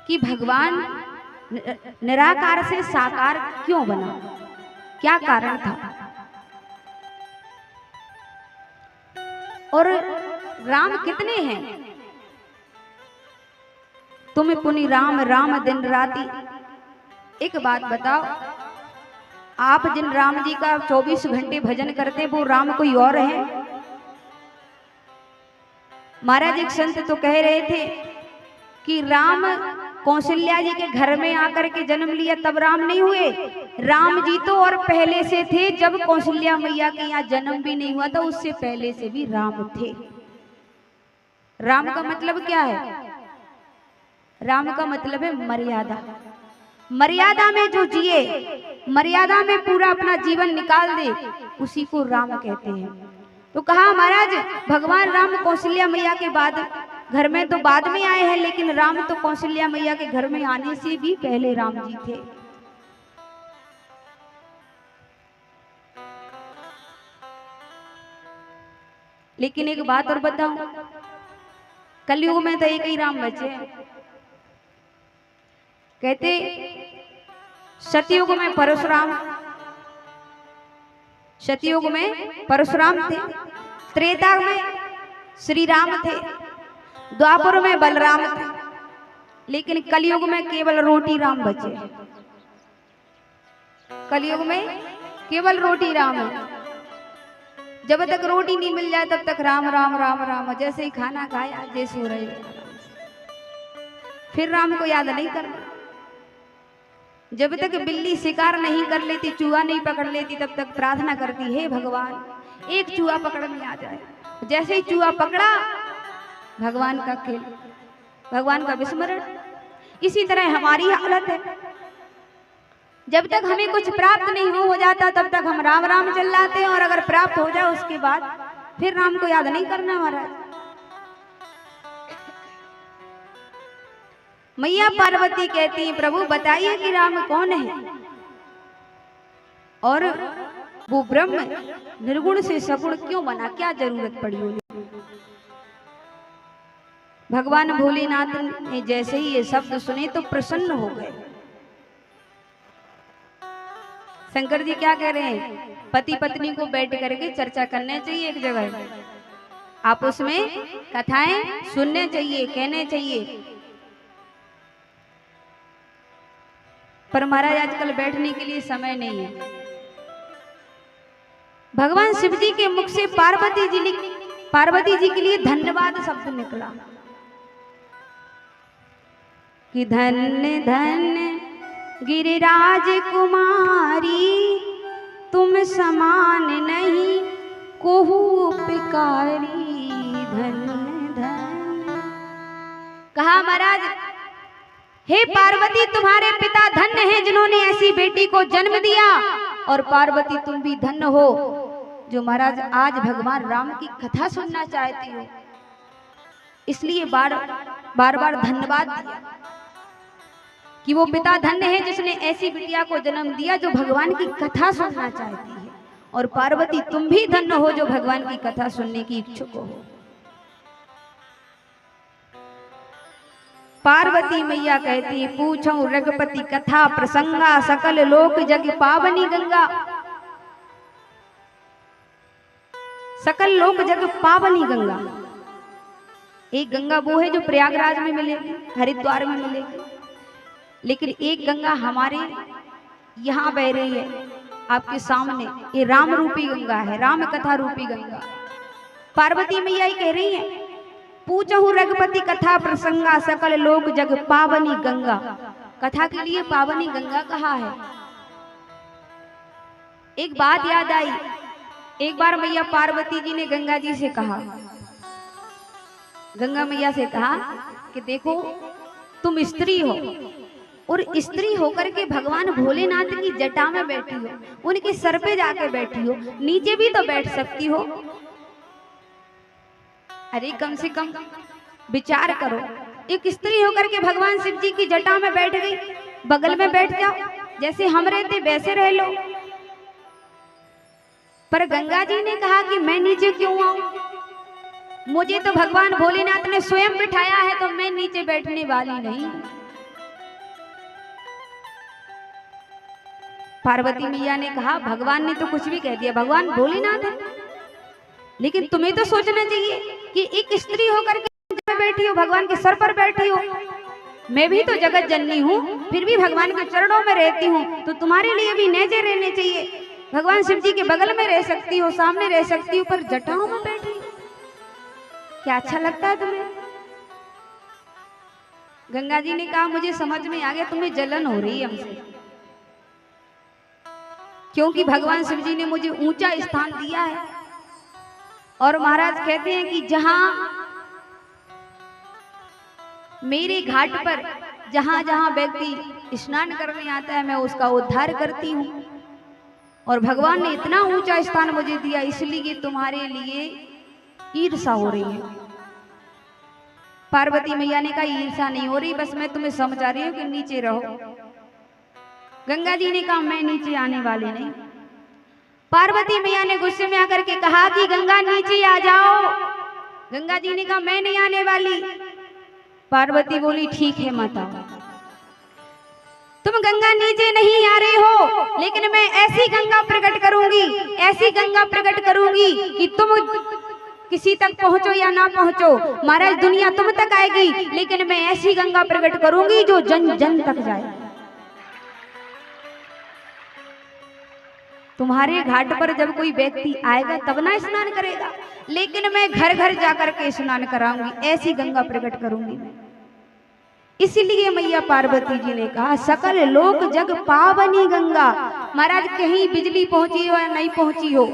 कि भगवान निराकार से साकार क्यों बना, क्या कारण था। और राम कितने हैं, तुम पुनि राम राम दिन राती। एक बात बताओ, आप जिन राम जी का 24 घंटे भजन करते वो राम कोई और है। महाराज एक संत तो कह रहे थे कि राम कौशल्या जी के घर में आकर के जन्म लिया तब राम नहीं हुए। राम जी तो और पहले से थे, जब कौशल्या मैया के यहाँ जन्म भी नहीं हुआ था उससे पहले से भी राम थे। राम का मतलब क्या है, राम का मतलब है मर्यादा। मर्यादा में जो जिए, मर्यादा में पूरा अपना जीवन निकाल दे, उसी को राम कहते हैं। तो कहा महाराज भगवान राम कौशल्या मैया के बाद घर में तो बाद में आए हैं, लेकिन राम तो कौशल्या मैया के घर में आने से भी पहले राम जी थे। लेकिन एक बात और बताऊं, कलयुग में तो एक ही राम बचे। कहते सतयुग में परशुराम, सतयुग में परशुराम थे, त्रेता में श्री राम थे, द्वापर में बलराम थे, लेकिन कलयुग में केवल रोटी राम बचे। कलयुग में केवल रोटी राम है। जब तक रोटी नहीं मिल जाए तब तक राम राम राम राम, जैसे ही खाना खाया जैसे हो रही, फिर राम को याद नहीं करना। जब तक बिल्ली शिकार नहीं कर लेती, चूहा नहीं पकड़ लेती, तब तक प्रार्थना करती हे भगवान एक चूहा पकड़ में आ जाए। जैसे ही चूहा पकड़ा, भगवान का खेल, भगवान का विस्मरण। इसी तरह हमारी हालत है, जब तक हमें कुछ प्राप्त नहीं हो जाता तब तक हम राम राम चिल्लाते हैं, और अगर प्राप्त हो जाए उसके बाद फिर राम को याद नहीं करना। महाराज मैया पार्वती कहती है प्रभु बताइए कि राम कौन है, और वो ब्रह्म निर्गुण से सगुण क्यों बना, क्या जरूरत पड़ी उन्हें। भगवान भोलेनाथ ने जैसे ही ये शब्द सुने तो प्रसन्न हो गए। शंकर जी क्या कह रहे हैं, पति पत्नी को बैठ करके चर्चा करने चाहिए एक जगह, आपस में कथाएं सुनने चाहिए, कहने चाहिए। पर महाराज आजकल बैठने के लिए समय नहीं है। भगवान शिव जी के मुख से पार्वती जी के लिए धन्यवाद शब्द निकला कि धन्य धन्य गिरिराज कुमारी, तुम समान नहीं कोहू पिकारी। धन्य धन्य कहा महाराज हे पार्वती तुम्हारे पिता धन्य हैं जिन्होंने ऐसी बेटी को जन्म दिया, और पार्वती तुम भी धन्य हो जो महाराज आज भगवान राम की कथा सुनना चाहती हो। इसलिए बार बार धन्यवाद दिया कि वो पिता धन्य है जिसने ऐसी बिटिया को जन्म दिया जो भगवान की कथा सुनना चाहती है, और पार्वती तुम भी धन्य हो जो भगवान की कथा सुनने की इच्छुक हो। पार्वती मैया कहती पूछो रघुपति कथा प्रसंगा, सकल लोक जग पावनी गंगा। सकल लोक जग पावनी गंगा, एक गंगा वो है जो प्रयागराज में मिलेगी, हरिद्वार में मिलेगी, लेकिन एक गंगा हमारे यहाँ बह रही है आपके सामने, ये राम रूपी गंगा है, राम कथा रूपी गंगा। पार्वती मैया ही कह रही है पूछहु रघुपति कथा प्रसंगा, सकल लोक जग पावनी गंगा। कथा के लिए पावनी गंगा कहा है। एक बात याद आई, एक बार मैया पार्वती जी ने गंगा जी से कहा, गंगा मैया से कहा कि देखो तुम स्त्री हो, और स्त्री होकर के भगवान भोलेनाथ की जटा में बैठी हो, उनके सर पे जाके बैठी हो, नीचे भी तो बैठ सकती हो। अरे कम से कम विचार करो, एक स्त्री होकर के भगवान शिव जी की जटा में बैठ गई, बगल में बैठ जाओ, जैसे हम रहते वैसे रह लो। पर गंगा जी ने कहा कि मैं नीचे क्यों आऊं, मुझे तो भगवान भोलेनाथ ने स्वयं बिठाया है, तो मैं नीचे बैठने वाली नहीं। पार्वती मैया ने कहा भगवान ने तो कुछ भी कह दिया, भगवान भोलेनाथ है, लेकिन तुम्हें तो सोचना चाहिए कि एक स्त्री होकर के बैठी हो, भगवान के सर पर बैठी हो। मैं भी तो जगत जननी हूँ, फिर भी भगवान के चरणों में रहती हूँ, तो तुम्हारे लिए भी नेजे रहने चाहिए। भगवान शिव जी के बगल में रह सकती हो, सामने रह सकती हो, पर जटाओं में बैठी क्या अच्छा लगता है तुम्हें? गंगा जी ने कहा मुझे समझ में आ गया, तुम्हें जलन हो रही है हमसे, क्योंकि भगवान शिव जी ने मुझे ऊंचा स्थान दिया है। और महाराज कहते हैं कि जहां मेरे घाट पर जहां जहां व्यक्ति स्नान करने आता है, मैं उसका उद्धार करती हूँ। और भगवान ने इतना ऊंचा स्थान मुझे दिया, इसलिए तुम्हारे लिए ईर्षा हो रही है। पार्वती मैया ने कहा ईर्षा नहीं हो रही, बस मैं तुम्हें समझा रही हूँ कि नीचे रहो। गंगा जी ने कहा मैं नीचे आने वाली नहीं। पार्वती मैया ने गुस्से में आकर के कहा कि गंगा नीचे आ जाओ। गंगा जी ने कहा मैं नहीं आने वाली। पार्वती बोली ठीक है माता, तुम गंगा नीचे नहीं आ रही हो, लेकिन मैं ऐसी गंगा प्रकट करूंगी, ऐसी गंगा प्रकट करूंगी कि तुम किसी तक पहुंचो या ना पहुंचो, महाराज दुनिया तुम तक आएगी, लेकिन मैं ऐसी गंगा प्रकट करूंगी जो जन जन तक जाए। तुम्हारे घाट पर जब कोई व्यक्ति आएगा तब ना स्नान करेगा, लेकिन मैं घर घर जाकर के स्नान कराऊंगी, ऐसी गंगा प्रकट करूंगी मैं। इसलिए मैया पार्वती जी ने कहा सकल लोक जग पावनी गंगा। महाराज कहीं बिजली पहुंची हो या नहीं पहुंची हो,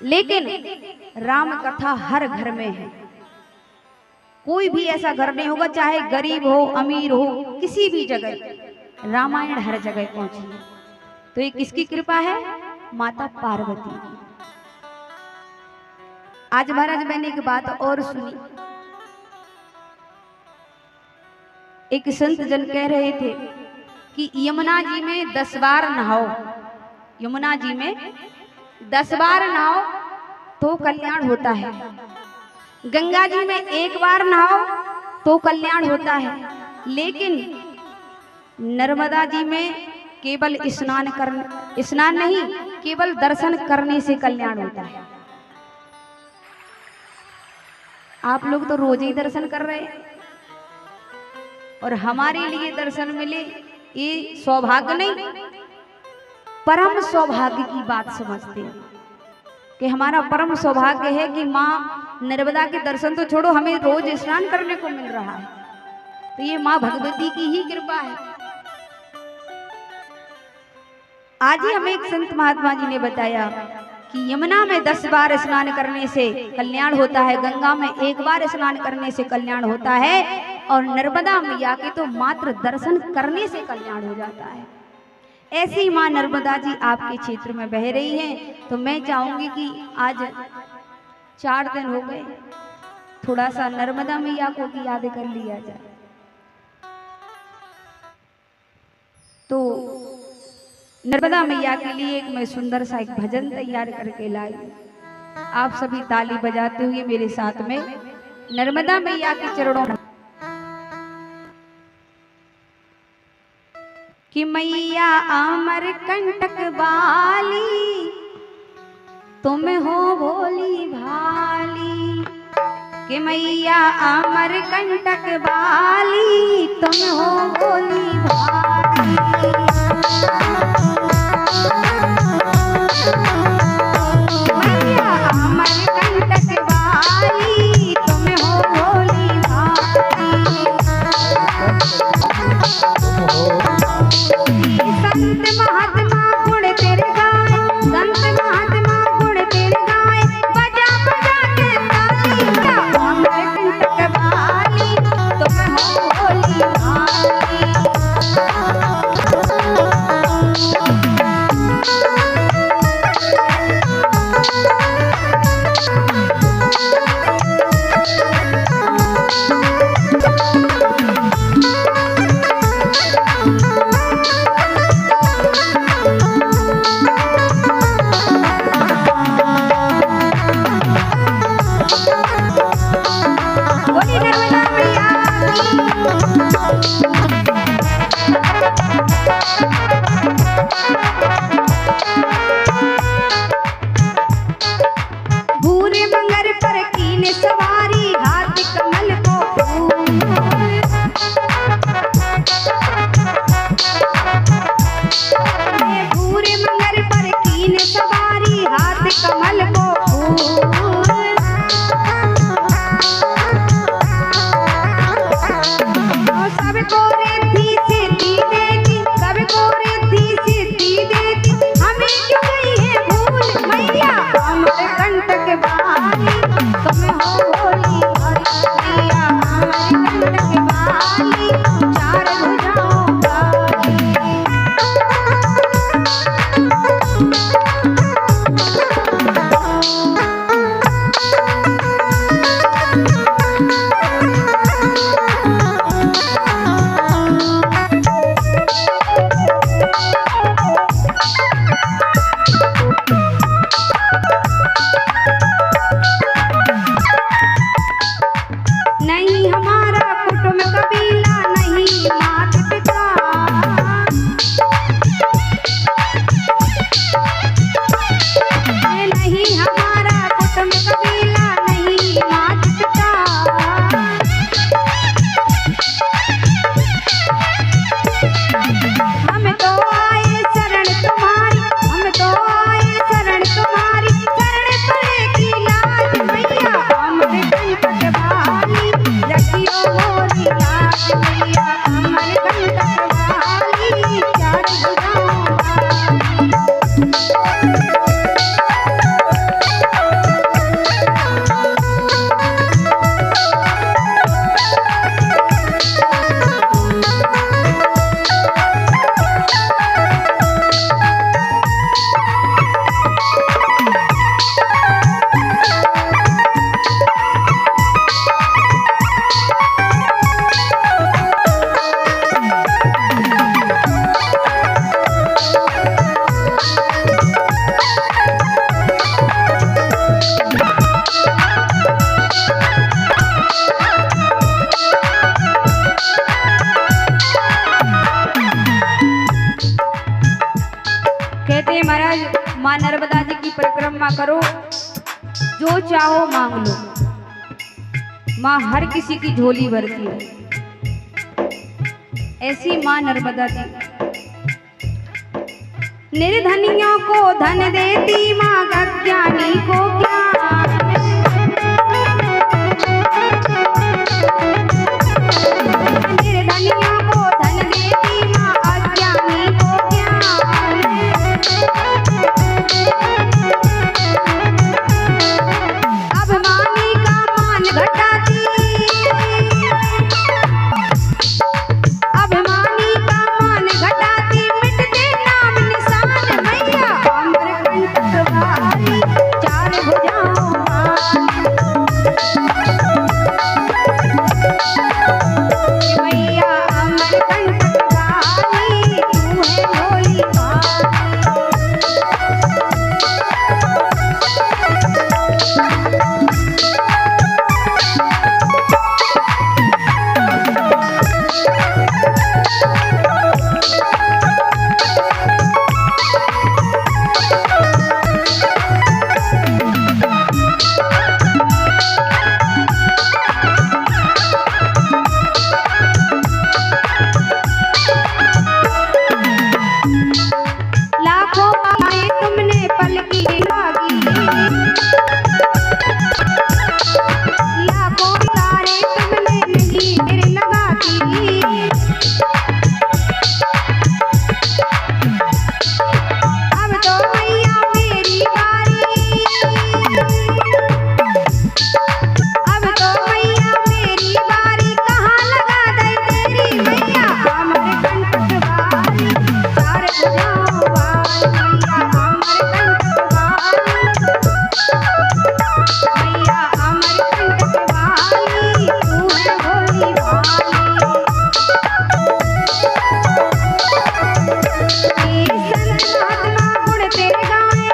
लेकिन राम कथा हर घर में है। कोई भी ऐसा घर नहीं होगा, चाहे गरीब हो अमीर हो, किसी भी जगह रामायण हर जगह पहुंची है। तो ये किसकी कृपा है? माता पार्वती की। आज महाराज मैंने एक बात और सुनी, एक संत जन कह रहे थे कि यमुना जी में 10 बार नहाओ, यमुना जी में 10 बार नहाओ तो कल्याण होता है, गंगा जी में 1 बार नहाओ तो कल्याण होता है, लेकिन नर्मदा जी में केवल स्नान नहीं, केवल दर्शन करने से कल्याण होता है। आप लोग तो रोज ही दर्शन कर रहे हैं, और हमारे लिए दर्शन मिले ये सौभाग्य नहीं, परम सौभाग्य की बात समझते हैं कि हमारा परम सौभाग्य है कि माँ नर्मदा के दर्शन तो छोड़ो, हमें रोज स्नान करने को मिल रहा है। तो ये माँ भगवती की ही कृपा है। आज ही हमें एक संत महात्मा जी ने बताया कि यमुना में 10 बार स्नान करने से कल्याण होता है, गंगा में 1 बार स्नान करने से कल्याण होता है, और नर्मदा मैया के तो मात्र दर्शन करने से कल्याण हो जाता है। ऐसी माँ नर्मदा जी आपके क्षेत्र में बह रही हैं, तो मैं चाहूंगी कि आज 4 दिन हो गए, थोड़ा सा नर्मदा मैया को भी याद कर लिया जाए। तो नर्मदा मैया के लिए एक मैं सुंदर सा एक भजन तैयार करके लाई, आप सभी ताली बजाते हुए मेरे साथ में नर्मदा मैया के चरणों में। कि मैया अमर कंटक बाली, तुम हो भोली भाली। कि मैया अमर कंटक बाली, तुम हो भोली भाली। मैया अमर कंटक बाली, तुम हो भोली भाली। संत महात्मा गुण तेरे गाए, संत महात्मा गुण तेरे गाए, बजा बजा के ताली। अमर कंटक बाली, तुम माँ नर्मदा जी की परिक्रमा करो, जो चाहो मांग लो, माँ हर किसी की झोली भरती है। ऐसी माँ नर्मदा जी। निर्धनियों को धन देती माँ, अज्ञानी को ज्ञान। निर्धनियों को धन देती माँ, अज्ञानी को ज्ञान। अभिमानी का मान घटाती, अभिमानी का मान घटाती, मिटते नाम निशान मैया। अमरकंटक वाली, चार भुजाओं वाली, मैया अमरकंटक वाली, तू है भोली वाली। लाखों बातें तुमने पल की लागी, लाखों तारे तुमने नहीं फिर लगाती। अब तो मैया मेरी बारी, अब तो मैया मेरी बारी, कहाँ लगा दे तेरी मैया। अमरकंटक वाली, चार भुजाओं वाली, मैया अमरकंटक वाली, मैया अमरकंटक वाली, तू है भोली वाली। संत महात्मा गुण तेरे गाए,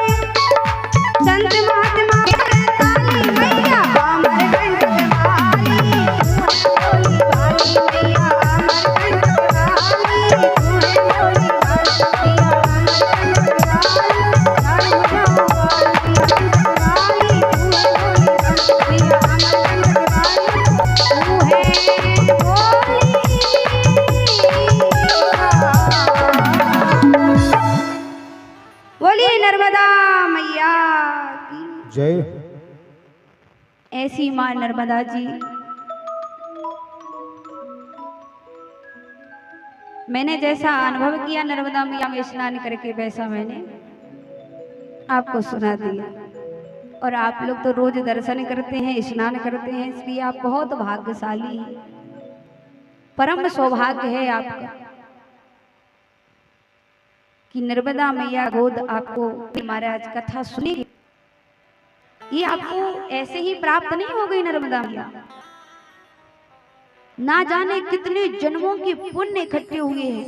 संत महात्मा गुण ताली, मैया अमरकंटक वाली, तू है भोली वाली, मैया अमरकंटक वाली, तू है भोली वाली, मैया अमरकंटक वाली, चार भुजाओं वाली, कंटक वाली, तू है भोली वाली, मैया अमरकंटक वाली, तू है भोली वाली। बोलिए नर्मदा मैया की जय। ऐसी माँ नर्मदा जी। मैंने जैसा अनुभव किया नर्मदा मैया में स्नान करके, वैसा मैंने आपको सुना दिया। और आप लोग तो रोज दर्शन करते हैं, स्नान करते हैं, इसलिए आप बहुत भाग्यशाली हैं। परम सौभाग्य है आपका कि नर्मदा मैया गोद आपको महाराज कथा सुनी। ये आपको ऐसे ही प्राप्त नहीं हो गई नर्मदा मैया, ना जाने कितने जन्मों के पुण्य इकट्ठे हुए हैं,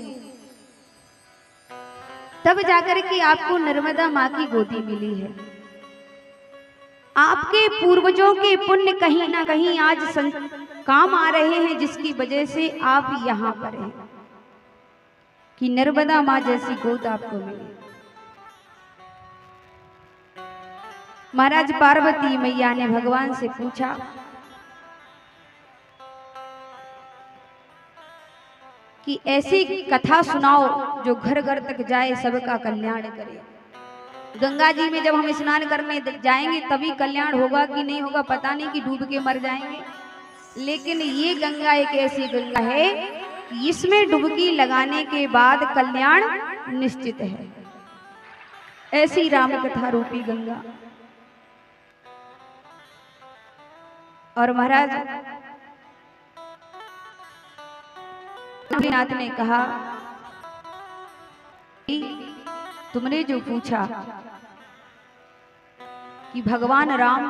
तब जाकर के आपको नर्मदा माँ की गोदी मिली है। आपके पूर्वजों के पुण्य कहीं ना कहीं आज काम आ रहे हैं, जिसकी वजह से आप यहाँ पर हैं कि नर्मदा माँ जैसी गोद आपको मिली। महाराज पार्वती मैया ने भगवान से पूछा कि ऐसी कथा सुनाओ जो घर घर तक जाए, सबका कल्याण करे। गंगा जी में जब हम स्नान करने जाएंगे तभी कल्याण होगा कि नहीं होगा पता नहीं, कि डूब के मर जाएंगे। लेकिन ये गंगा एक ऐसी गंगा है, इसमें डुबकी लगाने के बाद कल्याण निश्चित है। ऐसी राम कथा रूपी गंगा। और महाराज नाथ ने कहा कि तुमने जो पूछा कि भगवान राम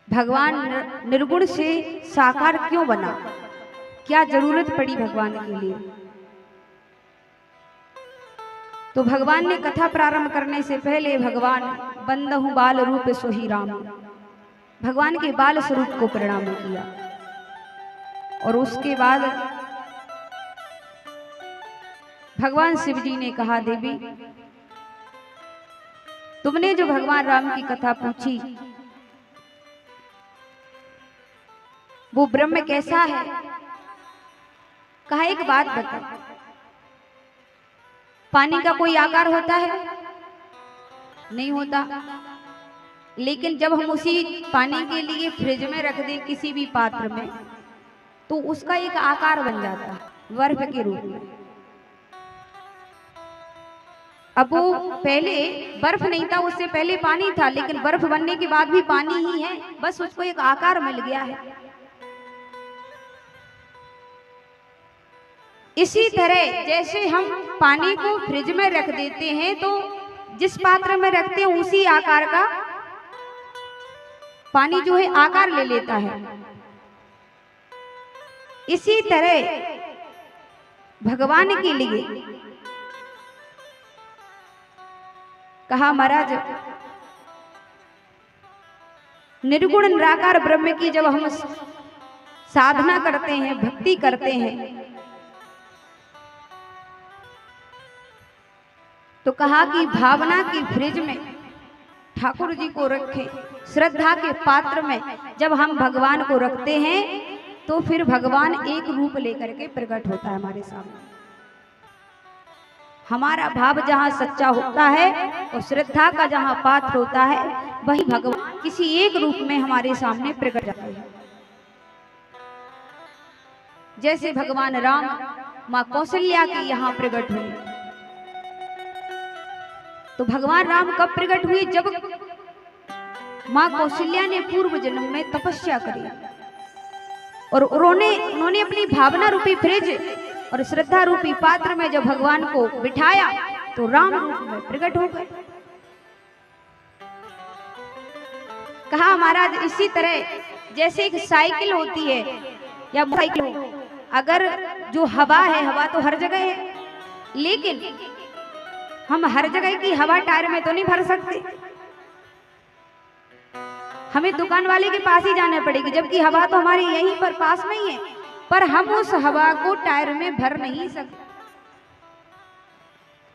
भगवान निर्गुण से साकार क्यों बना, क्या जरूरत पड़ी भगवान के लिए, तो भगवान ने कथा प्रारंभ करने से पहले भगवान बंदहु बाल रूप सोही राम, भगवान के बाल स्वरूप को प्रणाम किया। और उसके बाद भगवान शिव जी ने कहा, देवी तुमने जो भगवान राम की कथा पूछी वो ब्रह्म कैसा है, कहा एक बात बता, पानी का कोई आकार होता है? नहीं होता। लेकिन जब हम उसी पानी के लिए फ्रिज में रख दें किसी भी पात्र में तो उसका एक आकार बन जाता है, बर्फ के रूप में। अब वो पहले बर्फ नहीं था, उससे पहले पानी था, लेकिन बर्फ बनने के बाद भी पानी ही है, बस उसको एक आकार मिल गया है। इसी तरह जैसे हम पानी को फ्रिज में रख देते हैं तो जिस पात्र में रखते हैं उसी आकार का पानी जो है आकार ले लेता है। इसी तरह भगवान के लिए कहा महाराज निर्गुण निराकार ब्रह्म की जब हम साधना करते हैं, भक्ति करते हैं, तो कहा कि भावना की फ्रिज में ठाकुर जी को रखें, श्रद्धा के पात्र में जब हम भगवान को रखते हैं तो फिर भगवान एक रूप लेकर के प्रकट होता है हमारे सामने। हमारा भाव जहाँ सच्चा होता है और श्रद्धा का जहाँ पात्र होता है वही भगवान किसी एक रूप में हमारे सामने प्रकट जाते हैं। जैसे भगवान राम माँ कौशल्या की यहाँ प्रकट हुए, तो भगवान राम कब प्रकट हुए? जब माँ कौशल्या ने पूर्व जन्म में तपस्या करी और उन्होंने अपनी भावना रूपी फ्रिज और श्रद्धा रूपी पात्र में जब भगवान को बिठाया तो राम रूप में प्रकट हो गए। कहा महाराज इसी तरह जैसे एक साइकिल होती है या मोटरसाइकिल हो, अगर जो हवा है, हवा तो हर जगह है, लेकिन हम हर जगह की हवा टायर में तो नहीं भर सकते, हमें दुकान वाले के पास ही जाना पड़ेगी, जबकि हवा तो हमारी यहीं पर पास में ही है, पर हम उस हवा को टायर में भर नहीं सकते।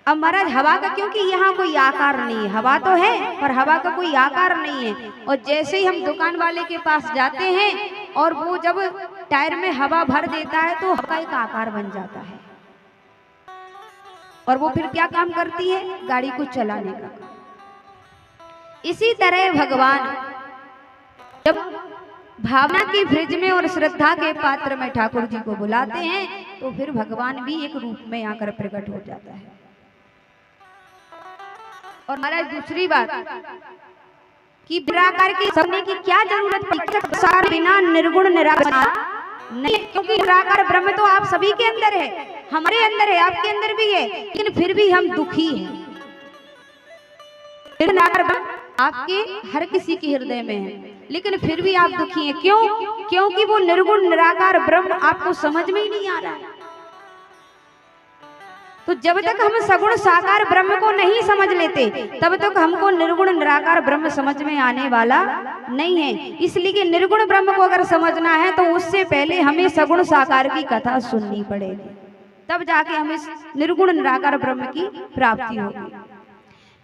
अब महाराज हवा का क्योंकि यहाँ कोई आकार नहीं है, हवा तो है पर हवा का कोई आकार नहीं है, और जैसे ही हम दुकान वाले के पास जाते हैं और वो जब टायर में हवा भर देता है तो हवा का आकार बन जाता है, और वो फिर क्या काम करती है? गाड़ी को चलाने का। इसी तरह भगवान जब भावना की फ्रिज में और श्रद्धा के पात्र में ठाकुर जी को बुलाते हैं तो फिर भगवान भी एक रूप में आकर प्रकट हो जाता है। और महाराज दूसरी बात कि निराकार की समझने की क्या जरूरत पड़ी, बिना निर्गुण निराकार नहीं, क्योंकि निराकार ब्रह्म तो आप सभी के अंदर है, हमारे अंदर है, आपके अंदर भी है, लेकिन फिर भी हम दुखी हैं। निराकार ब्रह्म आपके हर किसी के हृदय में है, लेकिन फिर भी आप दुखी हैं। क्यों? क्योंकि वो निर्गुण निराकार ब्रह्म आपको समझ में ही नहीं आ रहा है। तो जब तक हम सगुण साकार ब्रह्म को नहीं समझ लेते तब तक हमको निर्गुण निराकार ब्रह्म समझ में आने वाला नहीं है। इसलिए कि निर्गुण ब्रह्म को अगर समझना है तो उससे पहले हमें सगुण साकार की कथा सुननी पड़ेगी, तब जाके हमें निर्गुण निराकार ब्रह्म की प्राप्ति होगी।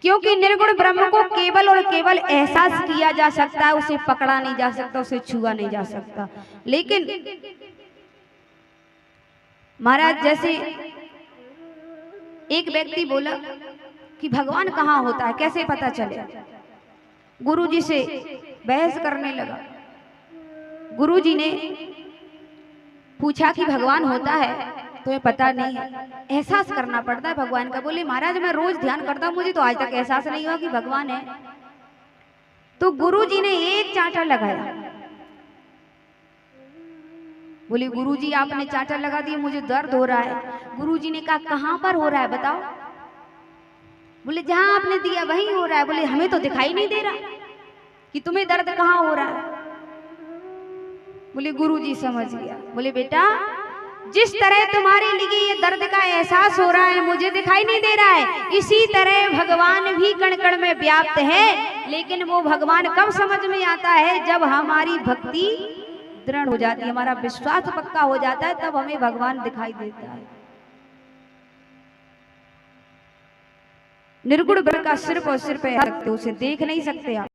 क्योंकि निर्गुण ब्रह्म को केवल और केवल एहसास किया जा सकता है, उसे पकड़ा नहीं जा सकता, उसे छुआ नहीं जा सकता। लेकिन महाराज जैसे एक व्यक्ति बोला कि भगवान कहाँ होता है, कैसे पता चले? गुरुजी से बहस करने लगा। गुरुजी ने पूछा कि भगवान होता है? तुम्हें पता नहीं है, एहसास करना पड़ता है भगवान का। बोले महाराज मैं रोज ध्यान करता हूँ, मुझे तो आज तक एहसास नहीं हुआ कि भगवान है। तो गुरुजी ने एक चांटा लगाया। बोले गुरुजी आपने चांटा लगा दिया, मुझे दर्द हो रहा है। गुरुजी ने कहा कहाँ पर हो रहा है बताओ? बोले जहां आपने दिया वहीं हो रहा है। बोले हमें तो दिखाई नहीं दे रहा कि तुम्हें दर्द कहाँ हो रहा है। बोले गुरुजी समझ गया। बोले बेटा जिस तरह तुम्हारे लिए ये दर्द का एहसास हो रहा है मुझे दिखाई नहीं दे रहा है, इसी तरह भगवान भी कण कण में व्याप्त है, लेकिन वो भगवान कब समझ में आता है? जब हमारी भक्ति दृढ़ हो जाती है, हमारा विश्वास पक्का हो जाता है, तब हमें भगवान दिखाई देता है। निर्गुण बर का सिर्फ और सिर्फ है, उसे देख नहीं सकते आप।